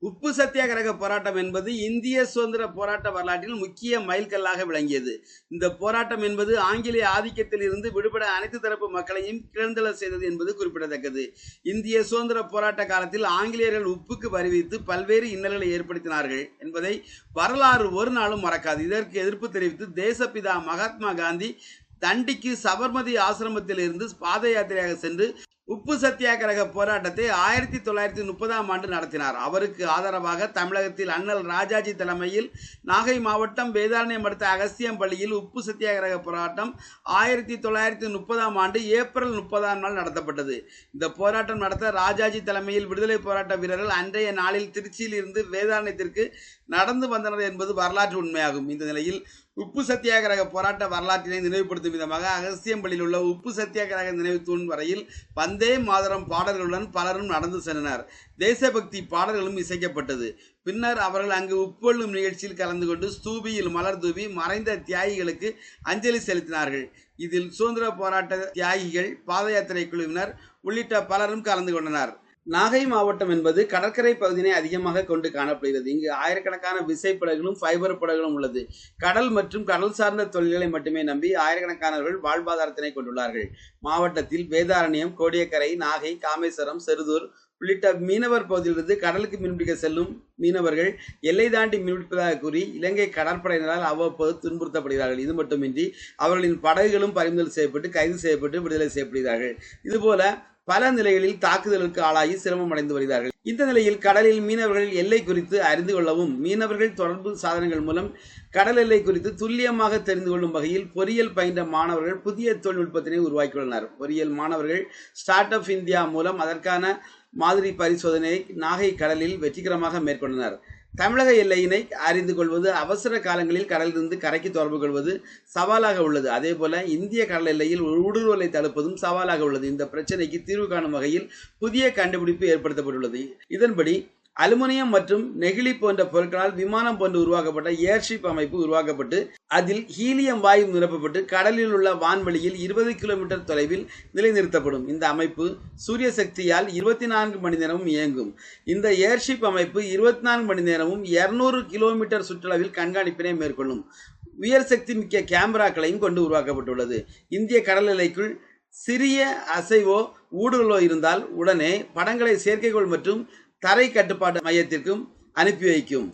உப்பு சத்தியாகிரக போராட்டம் என்பது இந்திய சுதந்திர போராட்ட வரலாற்றில் முக்கிய மைல்கல்லாக விளங்கியது. இந்த போராட்டம் என்பது ஆங்கிலேய ஆதிக்கத்தில் இருந்து விடுபட அனைத்து தரப்பு மக்களையும் கிளர்ந்தெழ செய்தது என்பது குறிப்பிடத்தக்கது. இந்திய சுதந்திர போராட்ட காலத்தில் ஆங்கிலேயர்கள் உப்புக்கு வரி விதித்து பல்வேறு இன்னல்களை ஏற்படுத்தினார்கள் என்பதை வரலாறு ஒரு நாளும் மறக்காது. இதற்கு எதிர்ப்பு தெரிவித்து தேசப்பிதா மகாத்மா காந்தி தண்டிக்கு சபர்மதி ஆசிரமத்தில் இருந்து பாத யாத்திரையாக சென்று உப்பு சத்தியாகிரக போராட்டத்தை 1930ஆம் ஆண்டு நடத்தினார். அவருக்கு ஆதரவாக தமிழகத்தில் அண்ணல் ராஜாஜி தலைமையில் நாகை மாவட்டம் வேதாரண்யம் அடுத்த அகஸ்தியம்பள்ளியில் உப்பு சத்தியாகிரக போராட்டம் 1930ஆம் ஆண்டு ஏப்ரல் 30ஆம் நாள் நடத்தப்பட்டது. இந்த போராட்டம் நடத்த ராஜாஜி தலைமையில் விடுதலை போராட்ட வீரர்கள் அன்றைய நாளில் திருச்சியில் இருந்து வேதாரண்யத்திற்கு நடந்து வந்தனர் என்பது வரலாற்று உண்மையாகும். இந்த நிலையில் உப்பு சத்தியாகிரக போராட்ட வரலாற்றினை நினைவுபடுத்தும் விதமாக அகஸ்தியம்பள்ளியில் உள்ள உப்பு சத்தியாகிரக நினைவு தூண் வரையில் வந்தே மாதரம் பாடல்களுடன் பலரும் நடந்து சென்றனர். தேசபக்தி பாடல்களும் இசைக்கப்பட்டது. பின்னர் அவர்கள் அங்கு உப்புள்ளும் நிகழ்ச்சியில் கலந்து கொண்டு ஸ்தூபியில் மலர் தூவி மறைந்த தியாகிகளுக்கு அஞ்சலி செலுத்தினார்கள். இதில் சுதந்திர போராட்ட தியாகிகள், பாத யாத்திரை குழுவினர் உள்ளிட்ட பலரும் கலந்து கொண்டனர். நாகை மாவட்டம் என்பது கடற்கரை பகுதியினை அதிகமாக கொண்டு காணப்படுகிறது. இங்கு ஆயிரக்கணக்கான விசைப்படகுகளும் ஃபைபர் படகுகளும் உள்ளது. கடல் மற்றும் கடல் சார்ந்த தொழில்களை மட்டுமே நம்பி ஆயிரக்கணக்கானவர்கள் வாழ்வாதாரத்தினை கொண்டுள்ளார்கள். மாவட்டத்தில் வேதாரண்யம், கோடியக்கரை, நாகை, காமேஸ்வரம், செருதூர் உள்ளிட்ட மீனவர் பகுதியிலிருந்து கடலுக்கு மீன்பிடிக்க செல்லும் மீனவர்கள் எல்லை தாண்டி மீன்பிடிப்பதாக கூறி இலங்கை கடற்படையினரால் அவ்வப்போது துன்புறுத்தப்படுகிறார்கள். இது மட்டுமின்றி அவர்களின் படகுகளும் பறிமுதல் செய்யப்பட்டு கைது செய்யப்பட்டு விடுதலை செய்யப்படுகிறார்கள். இதுபோல பல நிலைகளில் தாக்குதலுக்கு ஆளாகி சிரமம் அடைந்து வருகிறார்கள். இந்த நிலையில் கடலில் மீனவர்கள் எல்லை குறித்து அறிந்து கொள்ளவும் மீனவர்கள் தொடர்பு சாதனங்கள் மூலம் கடல் எல்லை குறித்து துல்லியமாக தெரிந்து கொள்ளும் வகையில் பொறியியல் பயின்ற மாணவர்கள் புதிய தொழில்நுட்பத்தினை உருவாக்கியுள்ளனர். பொறியியல் மாணவர்கள் ஸ்டார்ட் அப் இந்தியா மூலம் அதற்கான மாதிரி பரிசோதனையை நாகை கடலில் வெற்றிகரமாக மேற்கொண்டனர். தமிழக எல்லையினை அறிந்து கொள்வது, அவசர காலங்களில் கடலிலிருந்து கரைக்கு தொடர்பு கொள்வது சவாலாக உள்ளது. அதே போல இந்திய கடல் எல்லையில் ஊடுருவலை தடுப்பதும் சவாலாக உள்ளது. இந்த பிரச்சனைக்கு தீர்வு காணும் வகையில் புதிய கண்டுபிடிப்பு ஏற்படுத்தப்பட்டுள்ளது. இதன்படி அலுமினியம் மற்றும் நெகிழி போன்ற பொருட்களால் விமானம் போன்று உருவாக்கப்பட்ட ஏர்ஷிப் அமைப்பு உருவாக்கப்பட்டு அதில் ஹீலியம் வாயு நிரப்பப்பட்டு கடலில் உள்ள வான்வெளியில் 20 கிலோமீட்டர் தொலைவில் நிலைநிறுத்தப்படும். இந்த அமைப்பு சூரிய சக்தியால் 24 மணி நேரமும் இயங்கும். இந்த ஏர்ஷிப் அமைப்பு 24 மணி நேரமும் 200 கிலோமீட்டர் சுற்றளவில் கண்காணிப்பினை மேற்கொள்ளும். உயர் சக்தி மிக்க கேமராக்களையும் கொண்டு உருவாக்கப்பட்டுள்ளது. இந்திய கடல் எல்லைக்குள் சிறிய அசைவோ ஊடுருவலோ இருந்தால் உடனே படங்களை செயற்கைக்கோள் மற்றும் தரை கட்டுப்பாட்டு மையத்திற்கும் அனுப்பி வைக்கும்.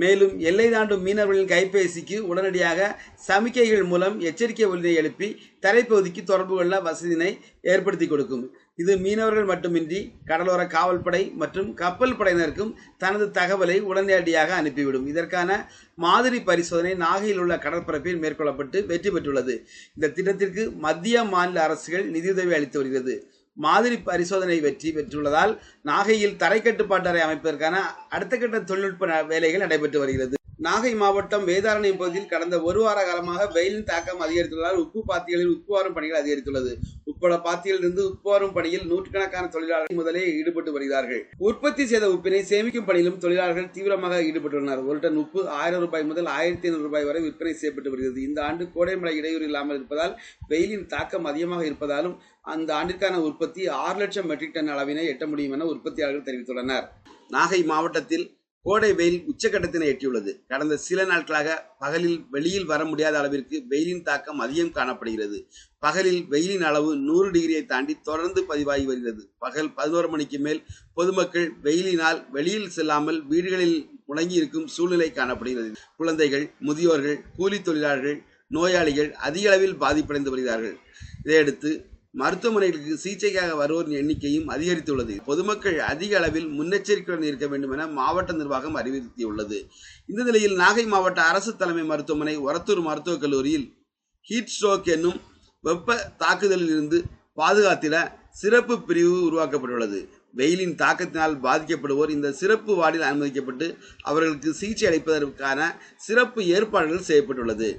மேலும் எல்லை தாண்டும் மீனவர்களின் கைபேசிக்கு உடனடியாக சமிக்கைகள் மூலம் எச்சரிக்கை ஒலியை எழுப்பி தரைப்பகுதிக்கு தொடர்பு கொள்ள வசதியினை ஏற்படுத்தி கொடுக்கும். இது மீனவர்கள் மட்டுமின்றி கடலோர காவல்படை மற்றும் கப்பல் படையினருக்கும் தனது தகவலை உடனடியாக அனுப்பிவிடும். இதற்கான மாதிரி பரிசோதனை நாகையில் உள்ள கடற்பரப்பில் மேற்கொள்ளப்பட்டு வெற்றி பெற்றுள்ளது. இந்த திட்டத்திற்கு மத்திய, மாநில அரசுகள் நிதியுதவி அளித்து வருகிறது. மாதிரி பரிசோதனை வெற்றி பெற்றுள்ளதால் நாகையில் தரை கட்டுப்பாட்டு அறை அமைப்பதற்கான அடுத்த கட்ட தொழில்நுட்ப வேலைகள் நடைபெற்று வருகிறது. நாகை மாவட்டம் வேதாரண்யம் பகுதியில் கடந்த ஒரு வார காலமாக வெயிலின் தாக்கம் அதிகரித்துள்ளதால் உப்பு பாத்திகளில் உப்பு வாரும் பணிகள் அதிகரித்துள்ளது. உப்பள பாத்தியில் இருந்து உப்பு வாரும் பணியில் நூற்றுக்கணக்கான தொழிலாளர்கள் முதலே ஈடுபட்டு வருகிறார்கள். உற்பத்தி செய்த உப்பினை சேமிக்கும் பணியிலும் தொழிலாளர்கள் தீவிரமாக ஈடுபட்டுள்ளனர். ஒரு டன் உப்பு 1000 ரூபாய் முதல் 1500 ரூபாய் வரை விற்பனை செய்யப்பட்டு வருகிறது. இந்த ஆண்டு கோடைமழை இடையூறு இல்லாமல் இருப்பதால் வெயிலின் தாக்கம் அதிகமாக இருப்பதாலும் அந்த ஆண்டிற்கான உற்பத்தி 6 லட்சம் மெட்ரிக் டன் அளவினை எட்ட முடியும் என உற்பத்தியாளர்கள் தெரிவித்துள்ளனர். நாகை மாவட்டத்தில் கோடை வெயில் உச்சக்கட்டத்தினை எட்டியுள்ளது. கடந்த சில நாட்களாக பகலில் வெளியில் வர முடியாத அளவிற்கு வெயிலின் தாக்கம் அதிகம் காணப்படுகிறது. பகலில் வெயிலின் அளவு 100 டிகிரியை தாண்டி தொடர்ந்து பதிவாகி வருகிறது. பகல் 11 மணிக்கு மேல் பொதுமக்கள் வெயிலினால் வெளியில் செல்லாமல் வீடுகளில் முடங்கி இருக்கும் சூழ்நிலை காணப்படுகிறது. குழந்தைகள், முதியோர்கள், கூலி தொழிலாளர்கள், நோயாளிகள் அதிக அளவில் பாதிப்படைந்து வருகிறார்கள். இதையடுத்து மருத்துவமனைகளுக்கு சிகிச்சைக்காக வருவோரின் எண்ணிக்கையும் அதிகரித்துள்ளது. பொதுமக்கள் அதிக அளவில் முன்னெச்சரிக்கையுடன் இருக்க வேண்டும் என மாவட்ட நிர்வாகம் அறிவுறுத்தியுள்ளது. இந்த நிலையில் நாகை மாவட்ட அரசு தலைமை மருத்துவமனை ஒரத்தூர் மருத்துவக் கல்லூரியில் ஹீட் ஸ்ட்ரோக் என்னும் வெப்ப தாக்குதலில் இருந்து பாதுகாத்திட சிறப்பு பிரிவு உருவாக்கப்பட்டுள்ளது. வெயிலின் தாக்கத்தினால் பாதிக்கப்படுவோர் இந்த சிறப்பு வார்டில் அனுமதிக்கப்பட்டு அவர்களுக்கு சிகிச்சை அளிப்பதற்கான சிறப்பு ஏற்பாடுகள் செய்யப்பட்டுள்ளது.